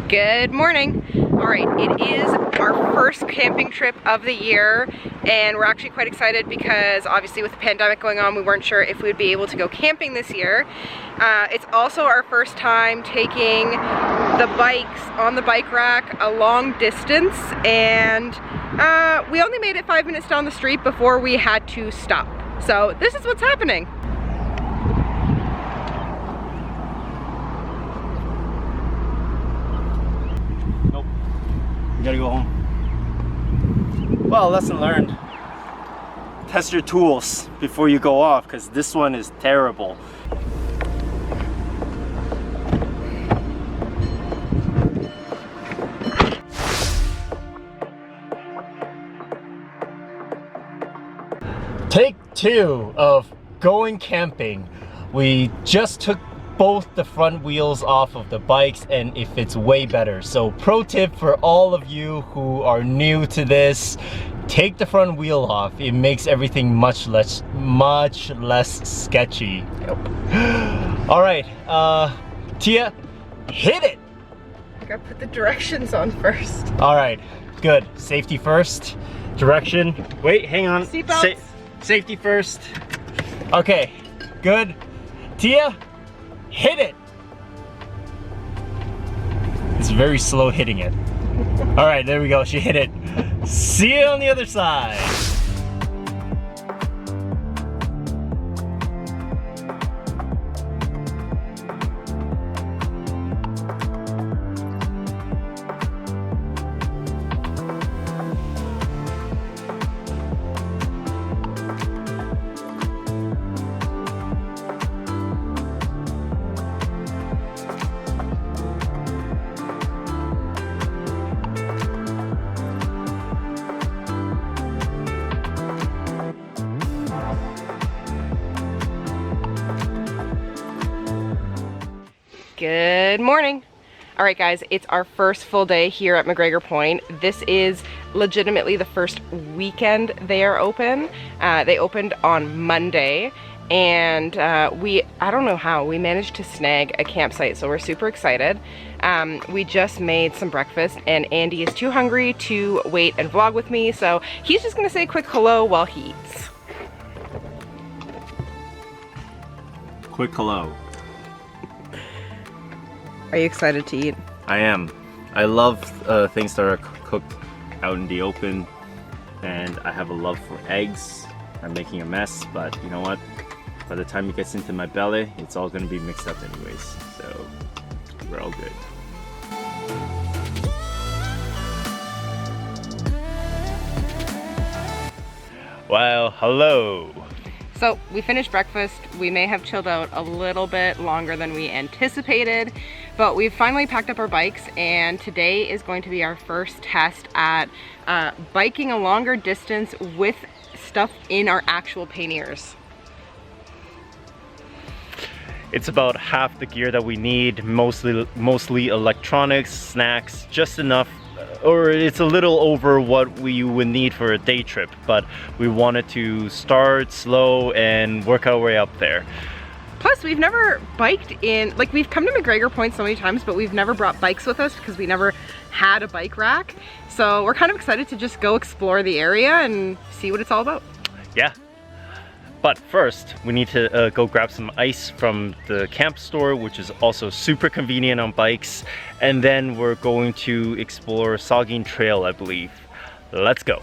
Good morning. All right, it is our first camping trip of the year, and we're actually quite excited because obviously with the pandemic going on, we weren't sure if we'd be able to go camping this year. It's also our first time taking the bikes on the bike rack a long distance, and we only made it 5 minutes down the street before we had to stop. So this is what's happening. Gotta go home. Well, lesson learned. Test your tools before you go off, because this one is terrible. Take 2 of going camping. We just took both the front wheels off of the bikes and it fits way better. So pro tip for all of you who are new to this, take the front wheel off. It makes everything much less sketchy. Yep. All right, Tia, hit it. I gotta put the directions on first. All right, good. Safety first. Direction. Wait, hang on. Seatbelts. Safety first. Okay, good. Tia, hit it! It's very slow hitting it. All right, there we go, she hit it. See you on the other side. Good morning. All right guys, it's our first full day here at Macgregor Point. This is legitimately the first weekend they are open. They opened on Monday, and I don't know how, we managed to snag a campsite, so we're super excited. We just made some breakfast and Andy is too hungry to wait and vlog with me, so he's just gonna say a quick hello while he eats. Quick hello. Are you excited to eat? I am. I love things that are cooked out in the open, and I have a love for eggs. I'm making a mess, but you know what? By the time it gets into my belly, it's all gonna be mixed up anyways, so we're all good. Well, hello. So we finished breakfast. We may have chilled out a little bit longer than we anticipated, but we've finally packed up our bikes, and today is going to be our first test at biking a longer distance with stuff in our actual panniers. It's about half the gear that we need, mostly electronics, snacks, just enough, or it's a little over what we would need for a day trip, but we wanted to start slow and work our way up there. Plus, we've never biked in, like, we've come to Macgregor Point so many times, but we've never brought bikes with us because we never had a bike rack. So we're kind of excited to just go explore the area and see what it's all about. Yeah. But first, we need to go grab some ice from the camp store, which is also super convenient on bikes. And then we're going to explore Saugeen Trail, I believe. Let's go.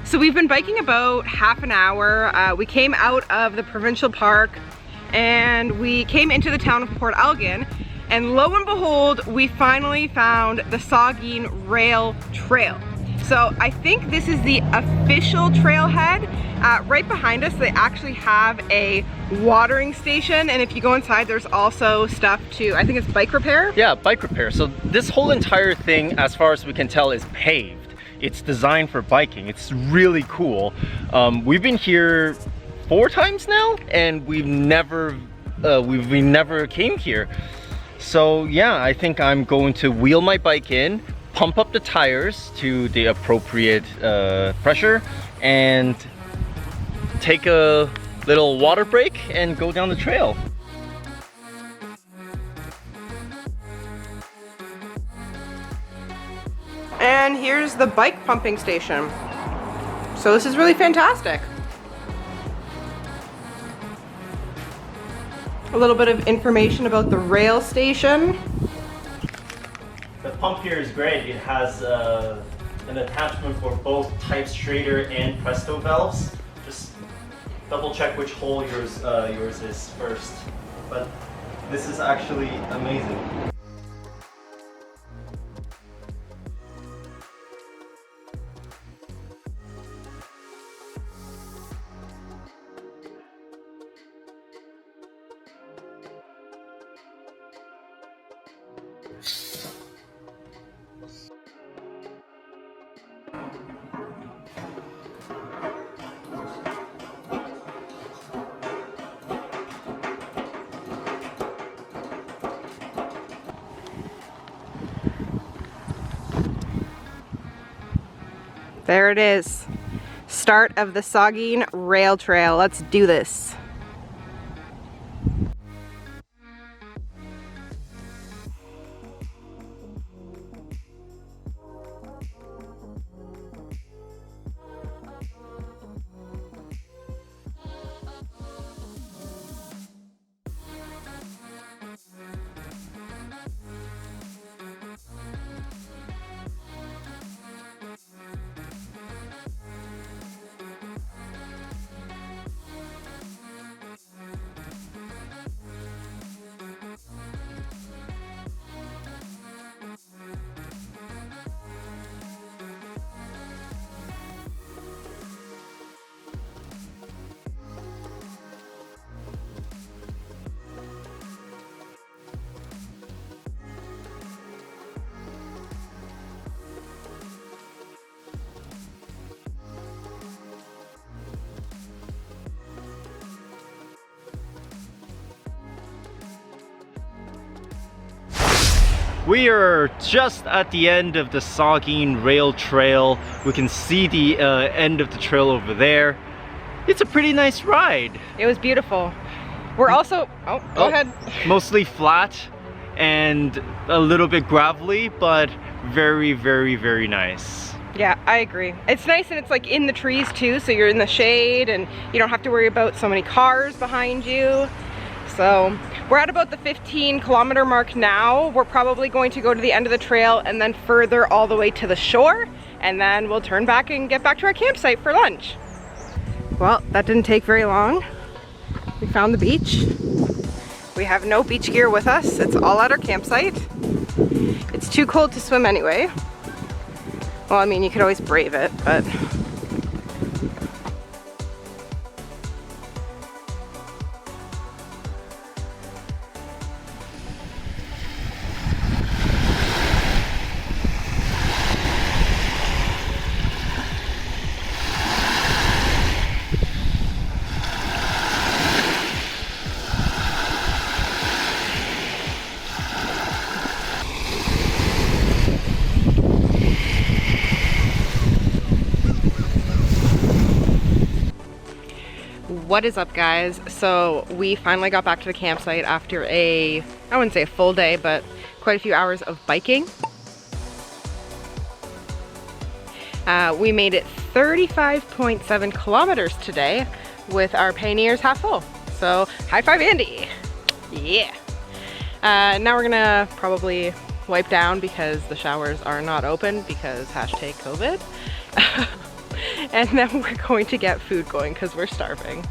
So we've been biking about half an hour. We came out of the provincial park and we came into the town of Port Elgin, and lo and behold, we finally found the Saugeen Rail Trail. So I think this is the official trailhead. Right behind us, they actually have a watering station, and if you go inside, there's also stuff to, I think it's bike repair? Yeah, bike repair. So this whole entire thing, as far as we can tell, is paved. It's designed for biking. It's really cool. We've been here 4 times now, and we never came here. So yeah, I think I'm going to wheel my bike in, pump up the tires to the appropriate pressure, and take a little water break and go down the trail. And here's the bike pumping station. So this is really fantastic. A little bit of information about the rail station. The pump here is great. It has an attachment for both type straighter and presto valves. Just double check which hole yours is first. But this is actually amazing. There it is. Start of the Saugeen Rail Trail. Let's do this. We are just at the end of the Saugeen Rail Trail. We can see the end of the trail over there. It's a pretty nice ride. It was beautiful. We're also, go ahead. Mostly flat and a little bit gravelly, but very, very, very nice. Yeah, I agree. It's nice and it's like in the trees too, so you're in the shade and you don't have to worry about so many cars behind you. So we're at about the 15-kilometer mark now. We're probably going to go to the end of the trail and then further all the way to the shore, and then we'll turn back and get back to our campsite for lunch. Well, that didn't take very long. We found the beach. We have no beach gear with us. It's all at our campsite. It's too cold to swim anyway. Well, I mean, you could always brave it, but what is up, guys? So we finally got back to the campsite after I wouldn't say a full day, but quite a few hours of biking. We made it 35.7 kilometers today with our panniers half full. So high five, Andy. Yeah. Now we're gonna probably wipe down because the showers are not open because #COVID. And then we're going to get food going because we're starving.